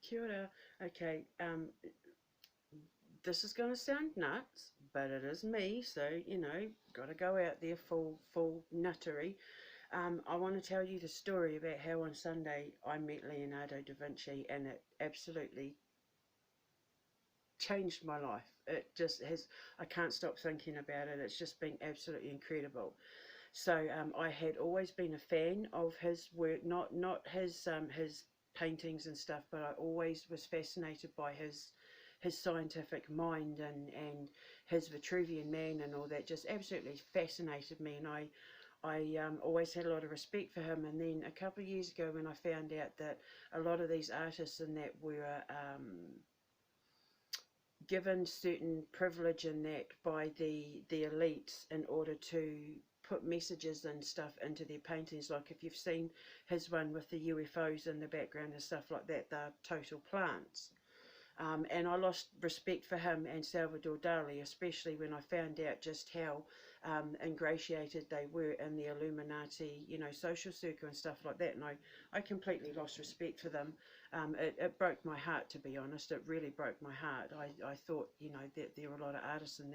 Kia ora. Okay, this is going to sound nuts, but it is me, so, got to go out there full nuttery. I want to tell you the story about how on Sunday I met Leonardo da Vinci, and it absolutely changed my life. It just has, I can't stop thinking about it. It's just been absolutely incredible. So I had always been a fan of his work, not his paintings and stuff, but I always was fascinated by his scientific mind and his Vitruvian Man and all that. Just absolutely fascinated me, and I always had a lot of respect for him. And then a couple of years ago, when I found out that a lot of these artists and that were given certain privilege in that by the elites in order to put messages and stuff into their paintings. Like if you've seen his one with the UFOs in the background and stuff like that, they're total plants. And I lost respect for him and Salvador Dali, especially when I found out just how ingratiated they were in the Illuminati, social circle and stuff like that. And I completely lost respect for them. It broke my heart, to be honest. It really broke my heart. I thought, that there were a lot of artists in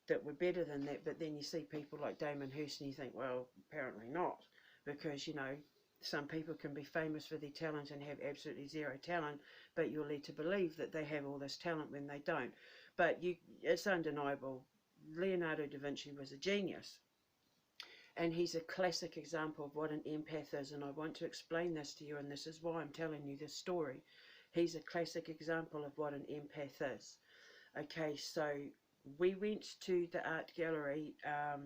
that were better than that. But then you see people like Damon Hirst and you think, well, apparently not. Because, some people can be famous for their talent and have absolutely zero talent, but you're led to believe that they have all this talent when they don't. But it's undeniable. Leonardo da Vinci was a genius. And he's a classic example of what an empath is. And I want to explain this to you, and this is why I'm telling you this story. He's a classic example of what an empath is. Okay, so we went to the art gallery.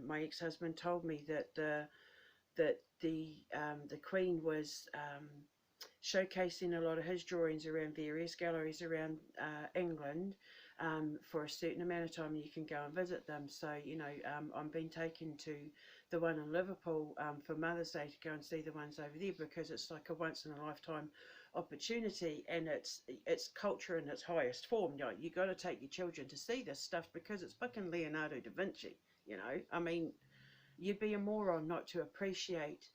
My ex-husband told me that the Queen was showcasing a lot of his drawings around various galleries around England for a certain amount of time. You can go and visit them. So, I'm being taken to the one in Liverpool for Mother's Day to go and see the ones over there, because it's like a once in a lifetime opportunity, and it's culture in its highest form. You got to take your children to see this stuff because it's fucking Leonardo da Vinci. I mean, you'd be a moron not to appreciate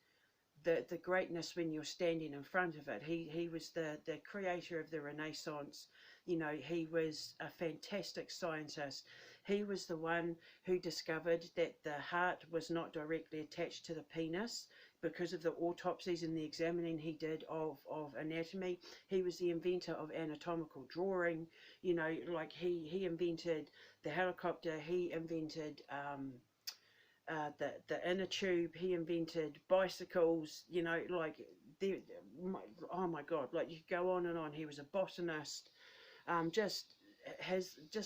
the greatness when you're standing in front of it. He was the creator of the Renaissance. He was a fantastic scientist. He was the one who discovered that the heart was not directly attached to the penis because of the autopsies and the examining he did of anatomy. He was the inventor of anatomical drawing. Like he invented the helicopter. He invented the inner tube. He invented bicycles. Oh my God, like you could go on and on. He was a botanist. Just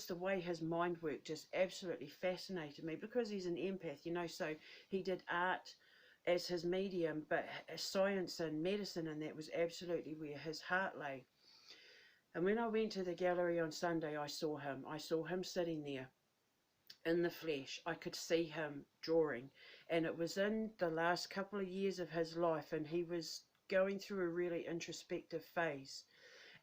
the way his mind worked just absolutely fascinated me, because he's an empath. So he did art as his medium, but science and medicine and that was absolutely where his heart lay. And when I went to the gallery on Sunday, I saw him sitting there in the flesh. I could see him drawing, and it was in the last couple of years of his life, and he was going through a really introspective phase.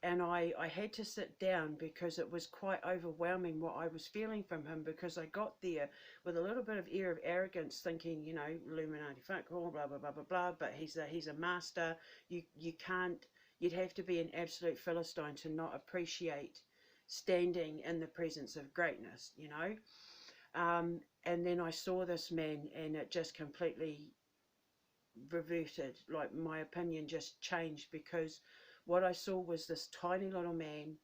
And I had to sit down because it was quite overwhelming what I was feeling from him, because I got there with a little bit of air of arrogance, thinking, Illuminati funk, blah, blah, blah, blah, blah, but he's a master. You'd have to be an absolute Philistine to not appreciate standing in the presence of greatness, and then I saw this man, and it just completely reverted. Like, my opinion just changed, because what I saw was this tiny little man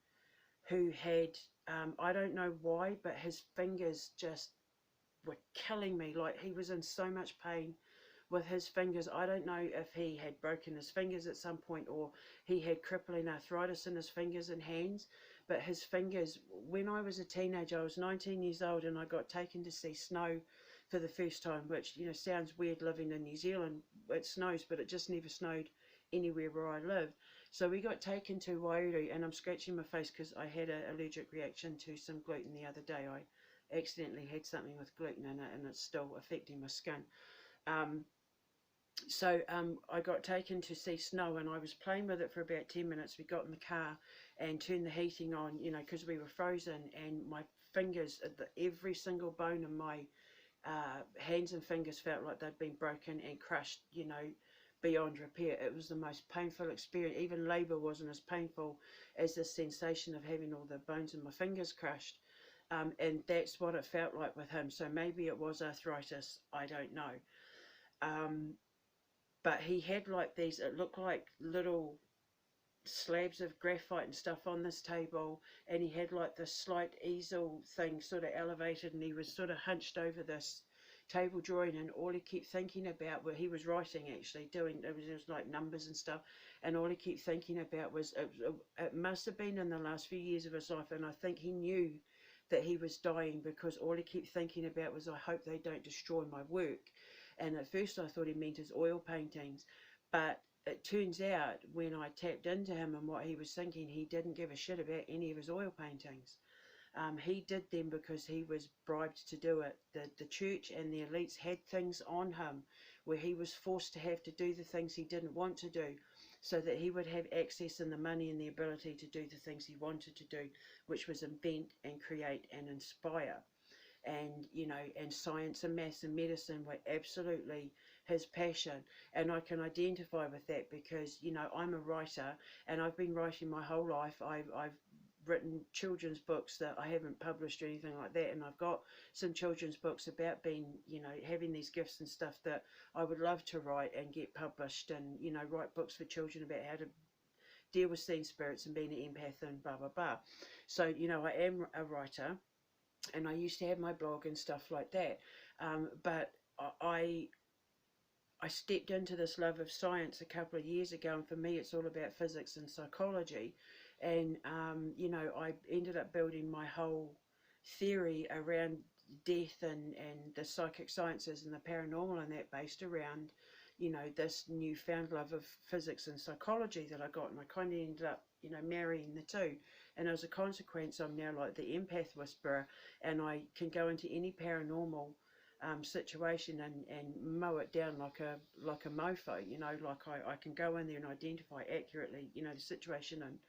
who had, I don't know why, but his fingers just were killing me. Like, he was in so much pain with his fingers. I don't know if he had broken his fingers at some point, or he had crippling arthritis in his fingers and hands. But his fingers, when I was a teenager, I was 19 years old, and I got taken to see snow for the first time, which, sounds weird living in New Zealand. It snows, but it just never snowed anywhere where I lived. So we got taken to Wairau, and I'm scratching my face because I had an allergic reaction to some gluten the other day. I accidentally had something with gluten in it, and it's still affecting my skin. So I got taken to see snow, and I was playing with it for about 10 minutes. We got in the car and turned the heating on, because we were frozen, and my fingers, every single bone in my hands and fingers felt like they'd been broken and crushed, beyond repair. It was the most painful experience. Even labour wasn't as painful as the sensation of having all the bones in my fingers crushed. And that's what it felt like with him. So maybe it was arthritis, I don't know. But he had like these, it looked like little slabs of graphite and stuff on this table, and he had like this slight easel thing sort of elevated, and he was sort of hunched over this table drawing, and all he kept thinking about, well, he was writing actually, doing, it was like numbers and stuff, and all he kept thinking about was, it must have been in the last few years of his life, and I think he knew that he was dying, because all he kept thinking about was, I hope they don't destroy my work. And at first I thought he meant his oil paintings, but it turns out when I tapped into him and what he was thinking, he didn't give a shit about any of his oil paintings. He did them because he was bribed to do it. The church and the elites had things on him where he was forced to have to do the things he didn't want to do, so that he would have access and the money and the ability to do the things he wanted to do, which was invent and create and inspire. And, you know, and science and maths and medicine were absolutely his passion. And I can identify with that because, you know, I'm a writer, and I've been writing my whole life. I've written children's books that I haven't published or anything like that, and I've got some children's books about being, you know, having these gifts and stuff that I would love to write and get published, and, you know, write books for children about how to deal with seeing spirits and being an empath and blah blah blah. So, you know, I am a writer, and I used to have my blog and stuff like that, but I stepped into this love of science a couple of years ago, and for me it's all about physics and psychology. And you know, I ended up building my whole theory around death and the psychic sciences and the paranormal, and that based around, you know, this newfound love of physics and psychology that I got. And I kind of ended up, you know, marrying the two, and as a consequence I'm now like the empath whisperer, and I can go into any paranormal situation and mow it down like a mofo, you know, like I can go in there and identify accurately, you know, the situation and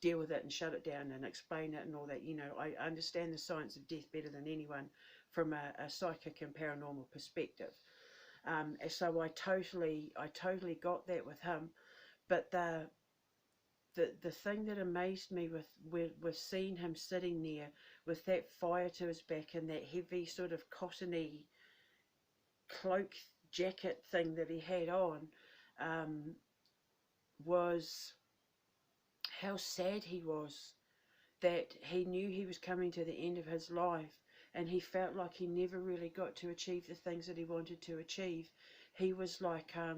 deal with it and shut it down and explain it and all that. You know, I understand the science of death better than anyone from a psychic and paranormal perspective. So I totally got that with him. But the thing that amazed me with seeing him sitting there with that fire to his back and that heavy sort of cottony cloak jacket thing that he had on, was how sad he was, that he knew he was coming to the end of his life, and he felt like he never really got to achieve the things that he wanted to achieve. He was like a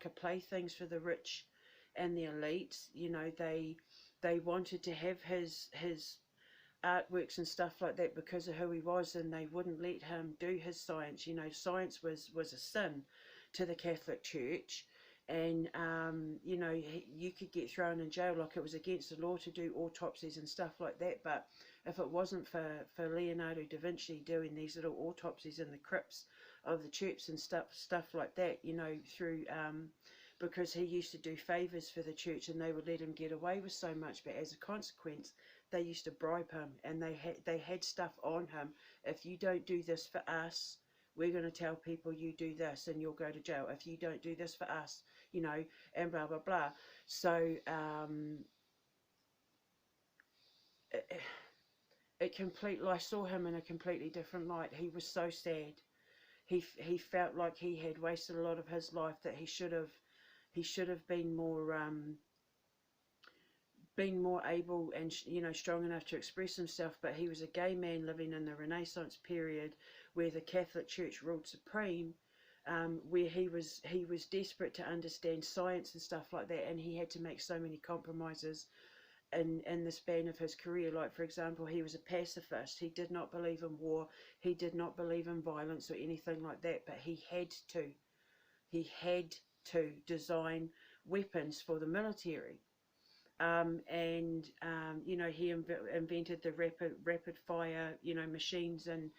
playthings for the rich and the elites. You know, they wanted to have his artworks and stuff like that because of who he was, and they wouldn't let him do his science. You know, science was a sin to the Catholic Church, and you know, you could get thrown in jail, like it was against the law to do autopsies and stuff like that. But if it wasn't for Leonardo da Vinci doing these little autopsies in the crypts of the church and stuff like that, you know, through because he used to do favors for the church and they would let him get away with so much, but as a consequence they used to bribe him, and they had stuff on him. If you don't do this for us, we're going to tell people you do this and you'll go to jail. If you don't do this for us, you know, and blah blah blah. So I saw him in a completely different light. He was so sad. He felt like he had wasted a lot of his life, that he should have been more able and, you know, strong enough to express himself. But he was a gay man living in the Renaissance period, where the Catholic Church ruled supreme, where he was desperate to understand science and stuff like that, and he had to make so many compromises in the span of his career. Like, for example, he was a pacifist. He did not believe in war. He did not believe in violence or anything like that, but he had to design weapons for the military. You know, he invented the rapid fire, you know, machines and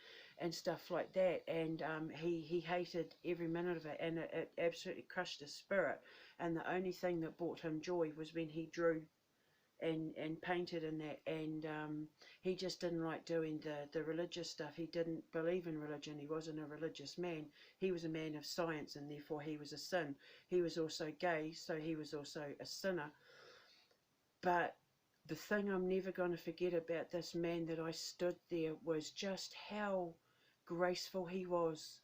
stuff like that, and he hated every minute of it, and it absolutely crushed his spirit. And the only thing that brought him joy was when he drew and painted in that, and he just didn't like doing the religious stuff. He didn't believe in religion. He wasn't a religious man. He was a man of science, and therefore he was a sin. He was also gay, so he was also a sinner. But the thing I'm never going to forget about this man that I stood there was just how graceful he was.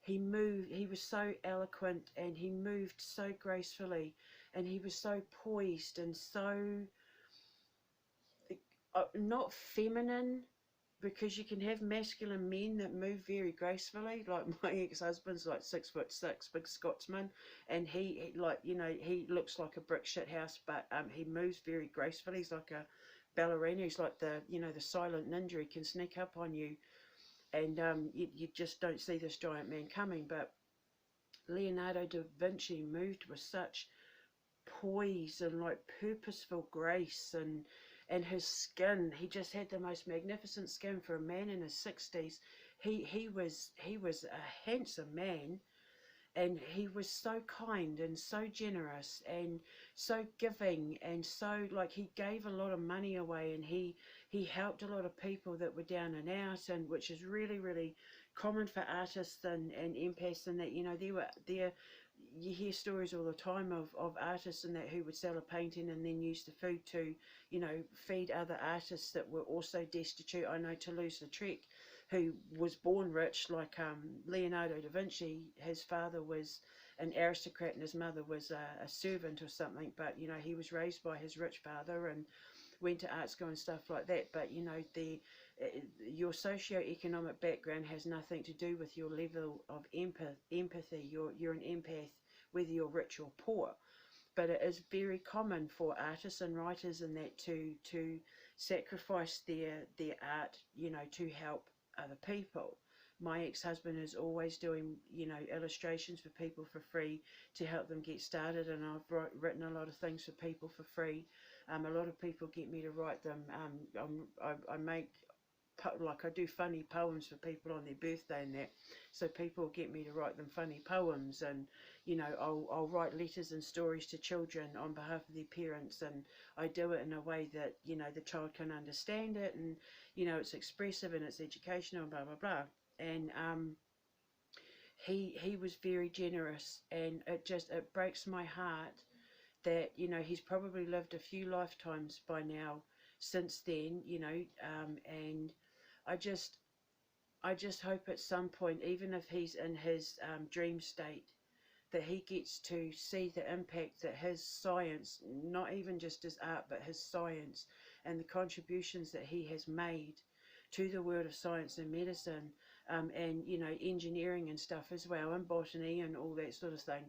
He moved, he was so eloquent, and he moved so gracefully, and he was so poised and so not feminine, because you can have masculine men that move very gracefully. Like my ex-husband's like 6'6", big Scotsman, and he like, you know, he looks like a brick shit house, but he moves very gracefully. He's like a ballerina. He's like the, you know, the silent ninja. He can sneak up on you, and you just don't see this giant man coming. But Leonardo da Vinci moved with such poise and like purposeful grace, and his skin, he just had the most magnificent skin for a man in his 60s. He was a handsome man, and he was so kind and so generous and so giving, and so like he gave a lot of money away, and he helped a lot of people that were down and out, and which is really, really common for artists and empaths, and that, you know, there you hear stories all the time of artists and that who would sell a painting and then use the food to, you know, feed other artists that were also destitute. I know Toulouse-Lautrec, who was born rich, like Leonardo da Vinci. His father was an aristocrat and his mother was a servant or something, but, you know, he was raised by his rich father and went to art school and stuff like that. But, you know, your socio-economic background has nothing to do with your level of empathy. You're an empath whether you're rich or poor. But it is very common for artists and writers and that to sacrifice their art, you know, to help other people. My ex-husband is always doing, you know, illustrations for people for free to help them get started, and I've written a lot of things for people for free. A lot of people get me to write them. I make, like, I do funny poems for people on their birthday and that, so people get me to write them funny poems, and, you know, I'll write letters and stories to children on behalf of their parents, and I do it in a way that, you know, the child can understand it, and, you know, it's expressive and it's educational and blah blah blah. And he was very generous, and it breaks my heart that, you know, he's probably lived a few lifetimes by now since then, you know, and I just hope at some point, even if he's in his dream state, that he gets to see the impact that his science, not even just his art, but his science and the contributions that he has made to the world of science and medicine, and, you know, engineering and stuff as well, and botany and all that sort of thing.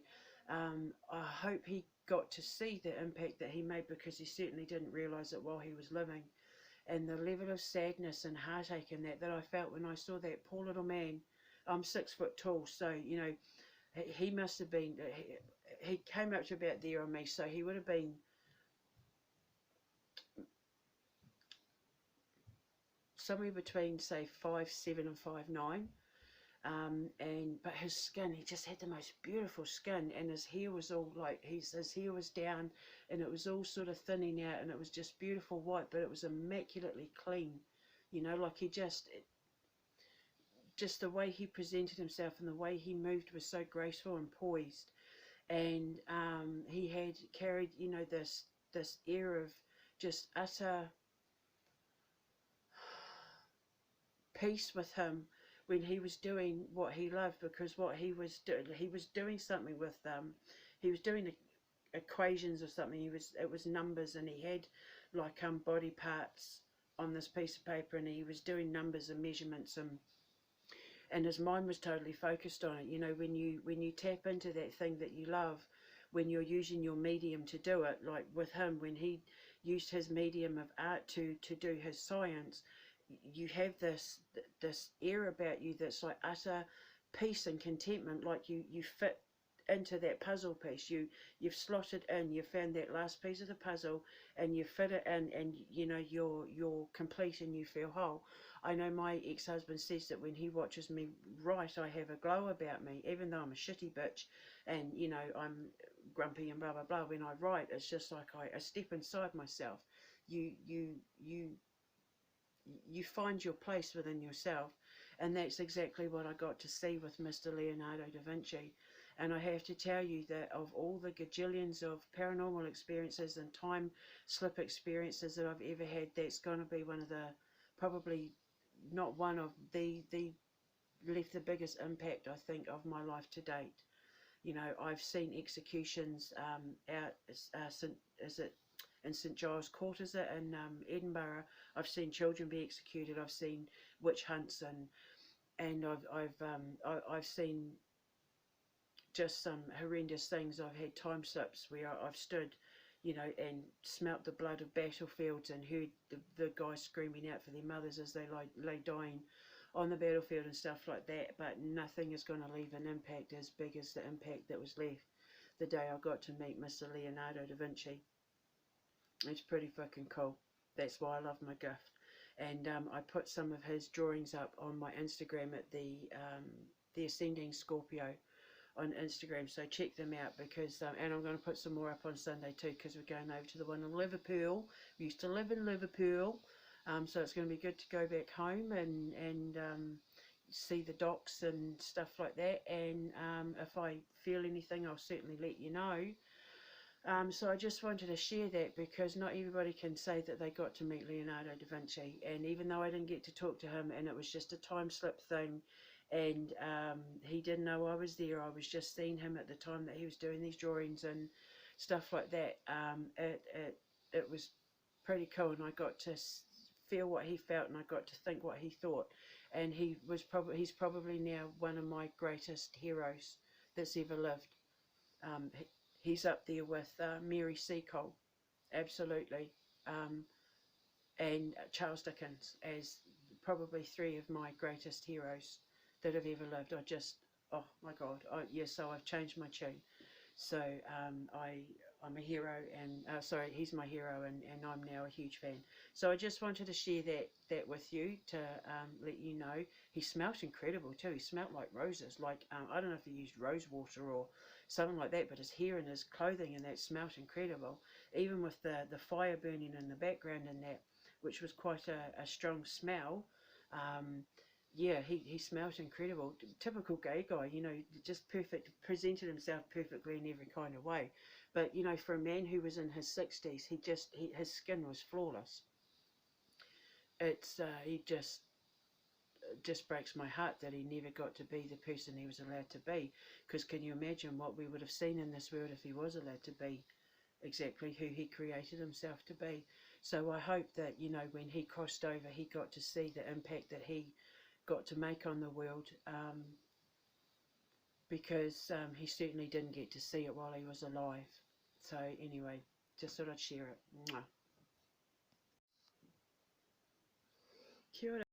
I hope he got to see the impact that he made, because he certainly didn't realise it while he was living. And the level of sadness and heartache and that I felt when I saw that poor little man. I'm 6 foot tall, so, you know, he must have been, he came up to about there on me, so he would have been somewhere between, say, 5'7" and 5'9". But his skin, he just had the most beautiful skin, and his hair was all like, his hair was down, and it was all sort of thinning out, and it was just beautiful white, but it was immaculately clean, you know, like he just the way he presented himself and the way he moved was so graceful and poised. And he had carried, you know, this air of just utter peace with him when he was doing what he loved, because what he was doing something with he was doing equations or something. It was numbers, and he had like body parts on this piece of paper, and he was doing numbers and measurements, and his mind was totally focused on it. You know, when you tap into that thing that you love, when you're using your medium to do it, like with him, when he used his medium of art to do his science, you have this air about you that's like utter peace and contentment, like you fit into that puzzle piece. You've slotted in, you found that last piece of the puzzle, and you fit it in, and, you know, you're complete and you feel whole. I know my ex-husband says that when he watches me write, I have a glow about me, even though I'm a shitty bitch and, you know, I'm grumpy and blah, blah, blah. When I write, it's just like I step inside myself. You find your place within yourself, and that's exactly what I got to see with Mr. Leonardo da Vinci. And I have to tell you that of all the gajillions of paranormal experiences and time slip experiences that I've ever had, that's going to be one of the, probably not one of the left the biggest impact, I think, of my life to date. You know, I've seen executions out, is it in St Giles Court, is it, in Edinburgh. I've seen children be executed. I've seen witch hunts, and I've seen just some horrendous things. I've had time slips where I've stood, you know, and smelt the blood of battlefields and heard the guys screaming out for their mothers as they lay dying on the battlefield and stuff like that. But nothing is going to leave an impact as big as the impact that was left the day I got to meet Mr. Leonardo da Vinci. It's pretty fucking cool. That's why I love my gift. And I put some of his drawings up on my Instagram at the Ascending Scorpio on Instagram, so check them out, because and I'm going to put some more up on Sunday too, because we're going over to the one in Liverpool. We used to live in Liverpool, so it's going to be good to go back home and see the docks and stuff like that. And if I feel anything, I'll certainly let you know. So I just wanted to share that, because not everybody can say that they got to meet Leonardo da Vinci. And even though I didn't get to talk to him, and it was just a time slip thing, and he didn't know I was there, I was just seeing him at the time that he was doing these drawings and stuff like that, it was pretty cool, and I got to feel what he felt, and I got to think what he thought. And he's probably now one of my greatest heroes that's ever lived. He's up there with Mary Seacole, absolutely, and Charles Dickens, as probably three of my greatest heroes that have ever lived. I just, oh my God, yes, so I've changed my tune. So I'm a hero, and sorry, he's my hero, and I'm now a huge fan. So I just wanted to share that with you, to let you know. He smelt incredible too. He smelt like roses, like I don't know if he used rose water or something like that, but his hair and his clothing and that smelt incredible, even with the fire burning in the background and that, which was quite a strong smell. Yeah, he smelt incredible. Typical gay guy, you know, just perfect, presented himself perfectly in every kind of way. But, you know, for a man who was in his 60s, his skin was flawless. He just breaks my heart that he never got to be the person he was allowed to be. Because can you imagine what we would have seen in this world if he was allowed to be exactly who he created himself to be? So I hope that, you know, when he crossed over, he got to see the impact that he got to make on the world, because he certainly didn't get to see it while he was alive. So anyway, just thought I'd share it. Mwah. Kia ora.